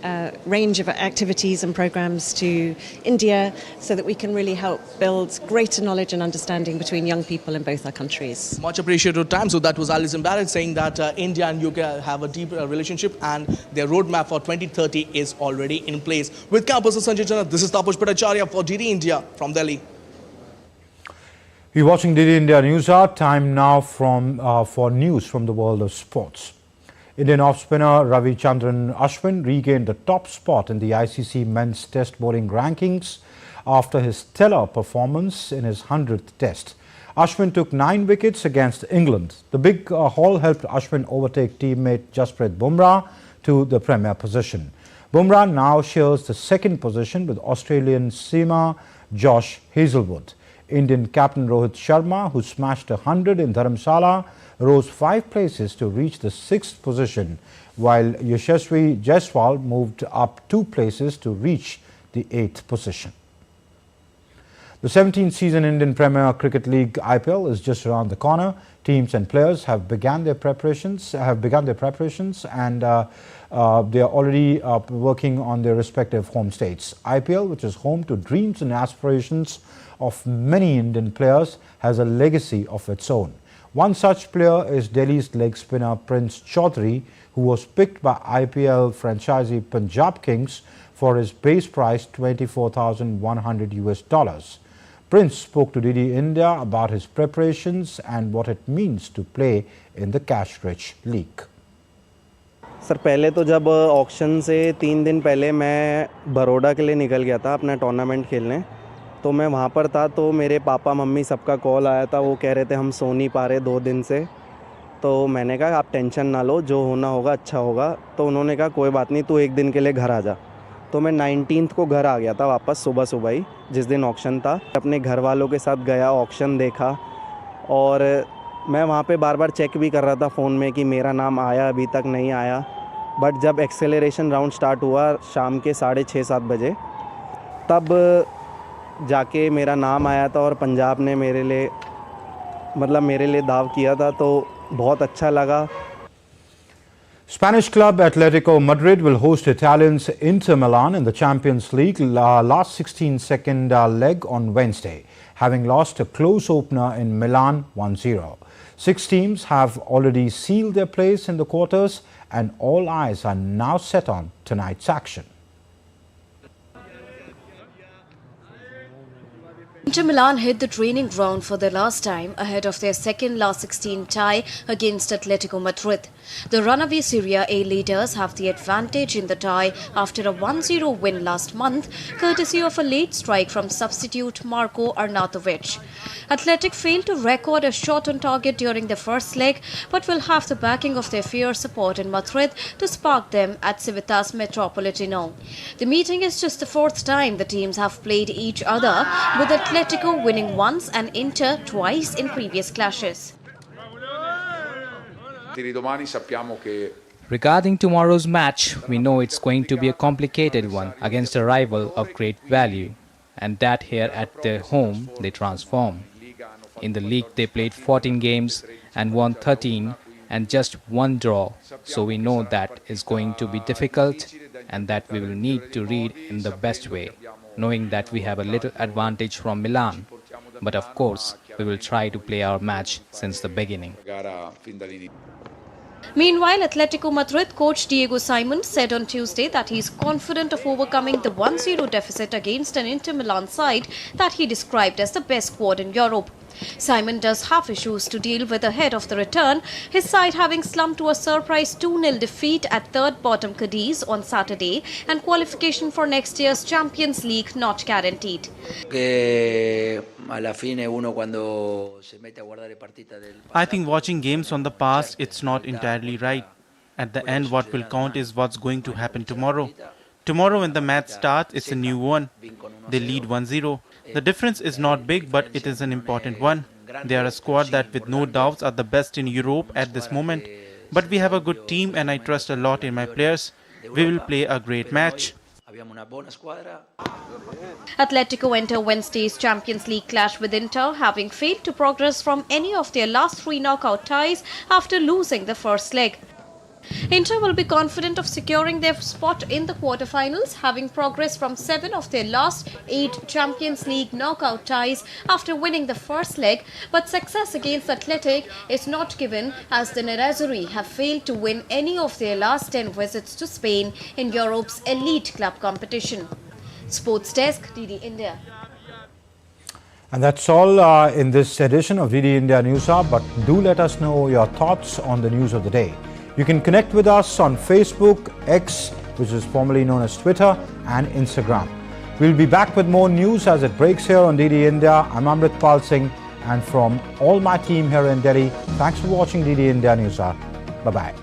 Speaker 15: range of activities and programs to India so that we can really help build greater knowledge and understanding between young people in both our countries.
Speaker 14: Much appreciated time. So that was Alison Barrett saying that India and UK have a deep relationship and their roadmap for 2030 is already in place. With Campus Sanjay Chana, this is Taposh Bhattacharya for DD India from Delhi.
Speaker 1: You're watching DD India News Hour. Time now for news from the world of sports. Indian off-spinner Ravichandran Ashwin regained the top spot in the ICC men's test bowling rankings after his stellar performance in his 100th test. Ashwin took 9 wickets against England. The big haul helped Ashwin overtake teammate Jasprit Bumrah to the premier position. Bumrah now shares the 2nd position with Australian seamer Josh Hazlewood. Indian captain Rohit Sharma, who smashed 100 in Dharamsala, rose 5 places to reach the 6th position, while Yashasvi Jaiswal moved up 2 places to reach the 8th position. The 17th season Indian Premier Cricket League IPL is just around the corner. Teams and players have begun their preparations, and they are already working on their respective home states. IPL, which is home to dreams and aspirations of many Indian players, has a legacy of its own. One such player is Delhi's leg spinner Prince Chaudhary, who was picked by IPL franchisee Punjab Kings for his base price $24,100 US. Prince spoke to DD India about his preparations and what it means to play in the cash-rich league.
Speaker 16: Sir पहले तो जब auction से 3 दिन पहले मैं बड़ौदा के लिए निकल गया था अपना टूर्नामेंट खेलने, तो मैं वहाँ पर था तो मेरे पापा मम्मी सबका कॉल आया था। वो कह रहे थे हम सो नहीं पा रहे 2 दिन से। तो मैंने कहा आप टेंशन ना लो, जो होना होगा अच्छा होगा। तो उन्होंने कहा कोई बात नहीं, तू 1 दिन के लिए घर आ जा। तो मैं 19th को घर आ गया था वापस सुबह ही, जिस दिन ऑक्शन था। अपने घर वालों के साथ गया, ऑक्शन देखा, और मैं वहाँ पे बार बार चेक भी कर रहा था फ़ोन में कि मेरा नाम आया, अभी तक नहीं आया। बट जब एक्सेलरेशन राउंड स्टार्ट हुआ शाम के 6:30-7 बजे, तब जाके मेरा नाम आया था और पंजाब ने मेरे लिए दाव किया था, तो बहुत अच्छा लगा।
Speaker 1: Spanish club Atletico Madrid will host Italians Inter Milan in the Champions League last 16-second leg on Wednesday, having lost a close opener in Milan 1-0. 6 teams have already sealed their place in the quarters, and all eyes are now set on tonight's action.
Speaker 17: Inter Milan hit the training ground for the last time ahead of their second last 16 tie against Atletico Madrid. The runaway Serie A leaders have the advantage in the tie after a 1-0 win last month, courtesy of a late strike from substitute Marko Arnautovic. Athletic failed to record a shot on target during the first leg, but will have the backing of their fierce support in Madrid to spark them at Civitas Metropolitano. The meeting is just the 4th time the teams have played each other, with Atletico winning once and Inter twice in previous clashes.
Speaker 13: Regarding tomorrow's match, we know it's going to be a complicated one against a rival of great value, and that here at their home they transform. In the league they played 14 games and won 13 and just 1 draw, so we know that is going to be difficult and that we will need to read in the best way, knowing that we have a little advantage from Milan. But of course, we will try to play our match since the beginning.
Speaker 17: Meanwhile, Atletico Madrid coach Diego Simon said on Tuesday that he is confident of overcoming the 1-0 deficit against an Inter Milan side that he described as the best squad in Europe. Simon does have issues to deal with ahead of the return, his side having slumped to a surprise 2-0 defeat at third-bottom Cadiz on Saturday, and qualification for next year's Champions League not guaranteed.
Speaker 18: I think watching games from the past, it's not entirely right. At the end, what will count is what's going to happen tomorrow. Tomorrow when the match starts, it's a new one. They lead 1-0. The difference is not big, but it is an important one. They are a squad that with no doubts are the best in Europe at this moment. But we have a good team and I trust a lot in my players. We will play a great match.
Speaker 17: Atletico enter Wednesday's Champions League clash with Inter, having failed to progress from any of their last 3 knockout ties after losing the first leg. Inter will be confident of securing their spot in the quarterfinals, having progressed from 7 of their last 8 Champions League knockout ties after winning the first leg, but success against Athletic is not given as the Nerazzurri have failed to win any of their last 10 visits to Spain in Europe's elite club competition. Sports Desk, DD India.
Speaker 1: And that's all in this edition of DD India News Hour, but do let us know your thoughts on the news of the day. You can connect with us on Facebook, X, which is formerly known as Twitter, and Instagram. We'll be back with more news as it breaks here on DD India. I'm Amritpal Singh, and from all my team here in Delhi, thanks for watching DD India News Hour. Bye-bye.